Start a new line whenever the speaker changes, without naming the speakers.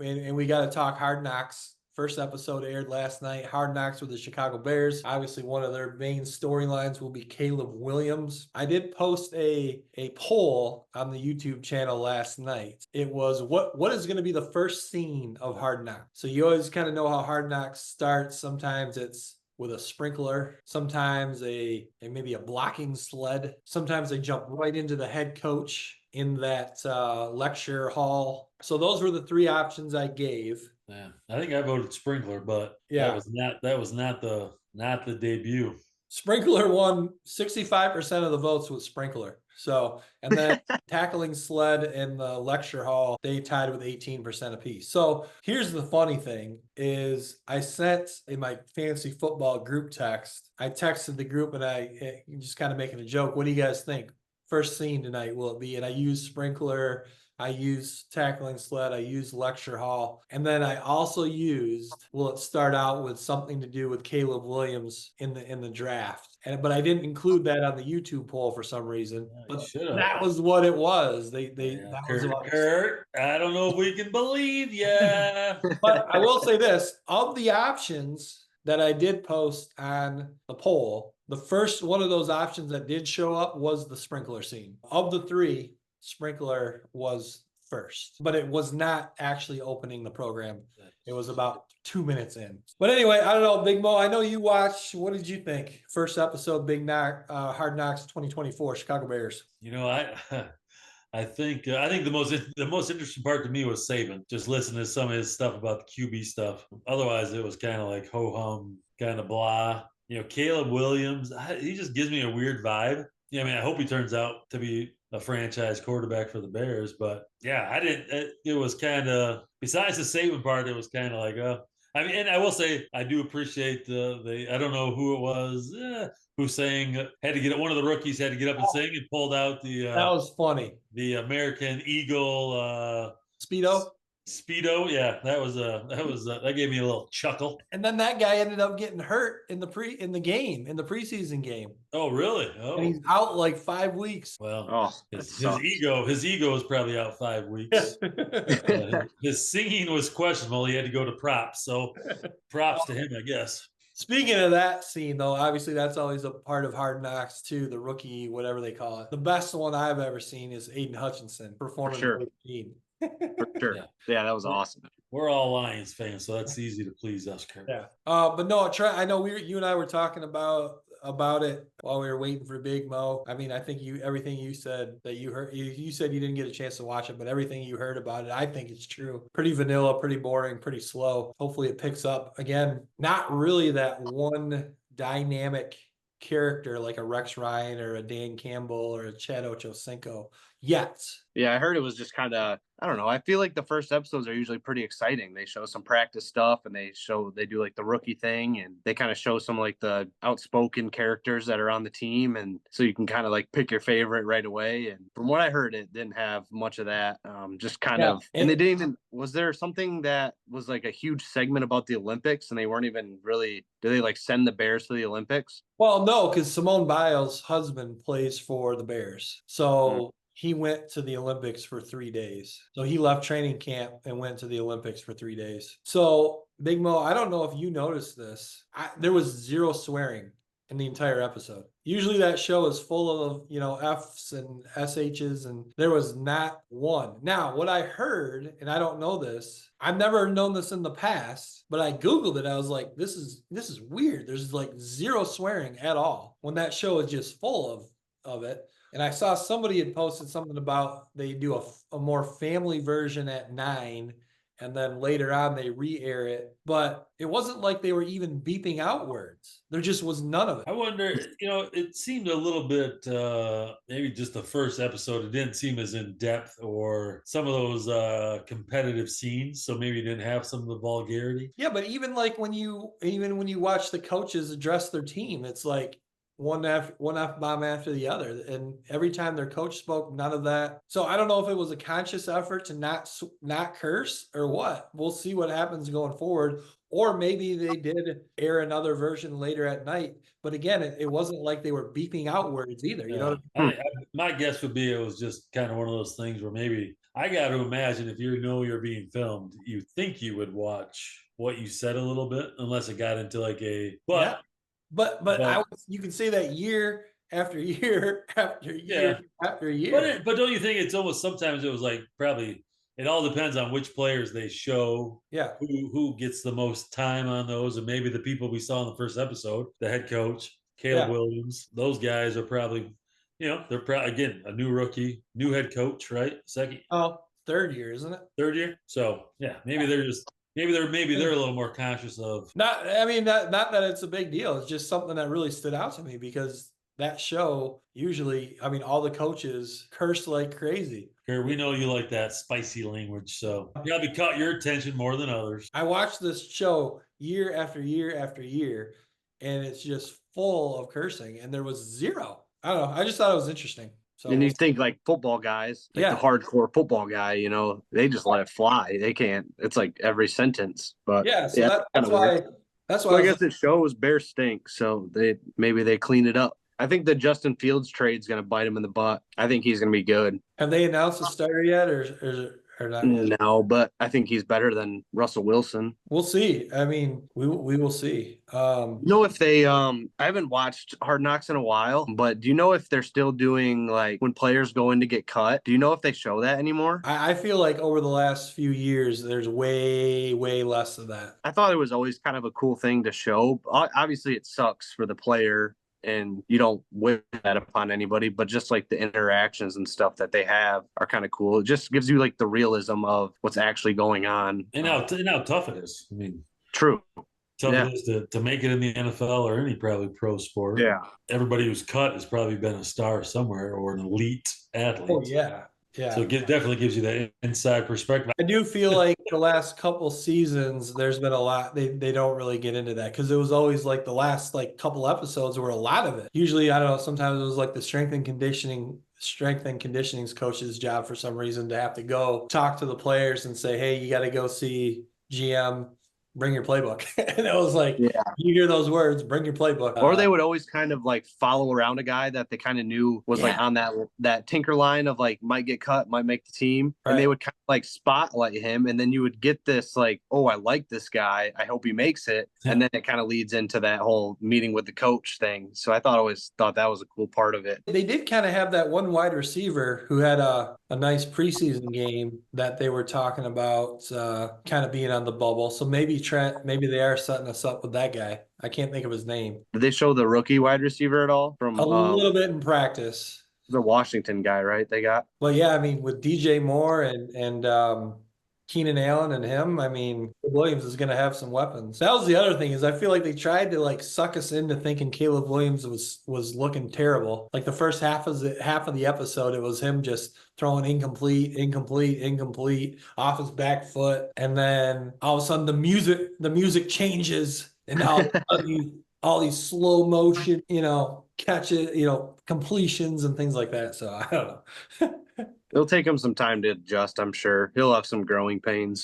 and we got to talk Hard Knocks. First episode aired last night. Hard Knocks with the Chicago Bears. Obviously, one of their main storylines will be Caleb Williams. I did post a poll on the YouTube channel last night. It was what is going to be the first scene of Hard Knocks? So you always kind of know how Hard Knocks starts. Sometimes it's with a sprinkler, sometimes maybe a blocking sled. Sometimes they jump right into the head coach in that lecture hall. So those were the three options I gave.
Yeah, I think I voted sprinkler, but
Yeah,
that was not the debut.
Sprinkler won 65% of the votes with Sprinkler. So, and then tackling sled and the lecture hall, they tied with 18% apiece. So here's the funny thing is I sent in my fantasy football group text, I texted the group and I just kind of making a joke. What do you guys think? First scene tonight will it be? And I used Sprinkler, I used tackling sled, I used lecture hall, and then I also used will it start out with something to do with Caleb Williams in the draft. But I didn't include that on the YouTube poll for some reason. But that was what it was. That was about
Curt. I don't know if we can believe ya.
But I will say this, of the options that I did post on the poll, the first one of those options that did show up was the sprinkler scene. Of the three, sprinkler was first, but it was not actually opening the program. It was about 2 minutes in. But anyway, I don't know, Big Mo, I know you watched. What did you think? First episode, Hard Knocks 2024, Chicago Bears.
I think the most interesting part to me was Saban. Just listening to some of his stuff about the QB stuff. Otherwise, it was kind of like ho hum, kind of blah. Caleb Williams, he just gives me a weird vibe. Yeah, I mean, I hope he turns out to be a franchise quarterback for the Bears. But yeah, I didn't. It was kind of besides the Saban part, it was kind of like, I mean, and I will say I do appreciate the I don't know who it was who sang had to get one of the rookies had to get up and sing and pulled out
that was funny.
The American Eagle
Speedo.
Speedo, yeah, that gave me a little chuckle.
And then that guy ended up getting hurt in the preseason game.
Oh, really?
Oh, and he's out like 5 weeks.
Well, his ego is probably out 5 weeks. His singing was questionable. He had to go to props, so props to him, I guess.
Speaking of that scene, though, obviously that's always a part of Hard Knocks too. The rookie, whatever they call it. The best one I've ever seen is Aiden Hutchinson performing
for sure. Yeah, that was awesome.
We're all Lions fans, so that's easy to please us, Curt.
Yeah. But no, Trent, I know you and I were talking about it while we were waiting for Big Mo. I mean, I think everything you said that you heard, you said you didn't get a chance to watch it, but everything you heard about it, I think it's true. Pretty vanilla, pretty boring, pretty slow. Hopefully it picks up. Again, not really that one dynamic character like a Rex Ryan or a Dan Campbell or a Chad Ochocinco yet.
Yeah, I heard it was just kind of, I don't know. I feel like the first episodes are usually pretty exciting. They show some practice stuff and they do like the rookie thing and they kind of show some like the outspoken characters that are on the team. And so you can kind of like pick your favorite right away. And from what I heard, it didn't have much of that. Just kind of, and they didn't even, was there something that was like a huge segment about the Olympics and they weren't even really, did they like send the Bears to the Olympics?
Well, no, because Simone Biles' husband plays for the Bears. So he went to the Olympics for 3 days. So he left training camp and went to the Olympics for 3 days. So Big Mo, I don't know if you noticed this. There was zero swearing in the entire episode. Usually that show is full of, F's and SH's, and there was not one. Now, what I heard, and I don't know this, I've never known this in the past, but I Googled it. I was like, this is weird. There's like zero swearing at all when that show is just full of it. And I saw somebody had posted something about they do a more family version at 9, and then later on they re-air it. But it wasn't like they were even beeping out words. There just was none of it.
I wonder, it seemed a little bit, maybe just the first episode, it didn't seem as in depth or some of those competitive scenes. So maybe it didn't have some of the vulgarity.
Yeah, but even like when you watch the coaches address their team, it's like, one F bomb after the other, and every time their coach spoke, none of that. So I don't know if it was a conscious effort to not curse or what. We'll see what happens going forward, or maybe they did air another version later at night. But again, it wasn't like they were beeping out words either. You know,
My guess would be it was just kind of one of those things where maybe I got to imagine if you know you're being filmed, you think you would watch what you said a little bit, unless it got into like a
yeah. But
But-
you can say that year after year after year after year.
But don't you think it's almost sometimes it was like probably it all depends on which players they show,
Yeah.
who gets the most time on those, and maybe the people we saw in the first episode, the head coach, Caleb
Yeah.
Williams, those guys are probably, they're probably again a new rookie, new head coach, right? Second,
third year, isn't it?
third year. So yeah, maybe they're just maybe they're a little more conscious of.
Not that it's a big deal. It's just something that really stood out to me because that show usually, I mean, all the coaches curse like crazy.
Curt, we know you like that spicy language, so probably caught your attention more than others.
I watched this show year after year after year, and it's just full of cursing, and there was zero. I don't know. I just thought it was interesting. So
And you think like football guys, like the hardcore football guy, they just let it fly. They can't. It's like every sentence. But
that's why. That's why
I guess it shows Bears stink, so maybe they clean it up. I think the Justin Fields trade's going to bite him in the butt. I think he's going to be good.
Have they announced the starter yet, or not yet?
No, but I think he's better than Russell Wilson.
We'll see. I mean, we will see.
If they I haven't watched Hard Knocks in a while, but do you know if they're still doing like when players go in to get cut? Do you know if they show that anymore?
I feel like over the last few years, there's way less of that.
I thought it was always kind of a cool thing to show. Obviously, it sucks for the player, and you don't wish that upon anybody, but just like the interactions and stuff that they have are kind of cool. It just gives you like the realism of what's actually going on.
And how tough it is. I mean,
true.
Tough it is to make it in the NFL or any probably pro sport.
Yeah.
Everybody who's cut has probably been a star somewhere or an elite athlete.
Oh, yeah. Yeah.
So it definitely gives you that inside perspective.
I do feel like the last couple seasons, there's been a lot. They don't really get into that because it was always like the last like couple episodes were a lot of it. Usually, I don't know. Sometimes it was like the strength and conditioning's coach's job for some reason to have to go talk to the players and say, "Hey, you got to go see GM. Bring your playbook." And it was like, you hear those words, bring your playbook.
Or they would always kind of like follow around a guy that they kind of knew was like on that tinker line of like might get cut, might make the team. Right. And they would kind of like spotlight him. And then you would get this like, oh, I like this guy. I hope he makes it. Yeah. And then it kind of leads into that whole meeting with the coach thing. So I always thought that was a cool part of it.
They did kind of have that one wide receiver who had a nice preseason game that they were talking about kind of being on the bubble. So maybe Trent, maybe they are setting us up with that guy. I can't think of his name.
Did they show the rookie wide receiver at all? From
a little bit in practice.
The Washington guy, right? They got.
Well, yeah, I mean, with DJ Moore and Keenan Allen and him, I mean, Williams is going to have some weapons. That was the other thing is I feel like they tried to like suck us into thinking Caleb Williams was looking terrible. Like the first half of the episode, it was him just throwing incomplete off his back foot, and then all of a sudden the music changes, and all these slow motion, catches, completions and things like that. So I don't know.
It'll take him some time to adjust, I'm sure. He'll have some growing pains.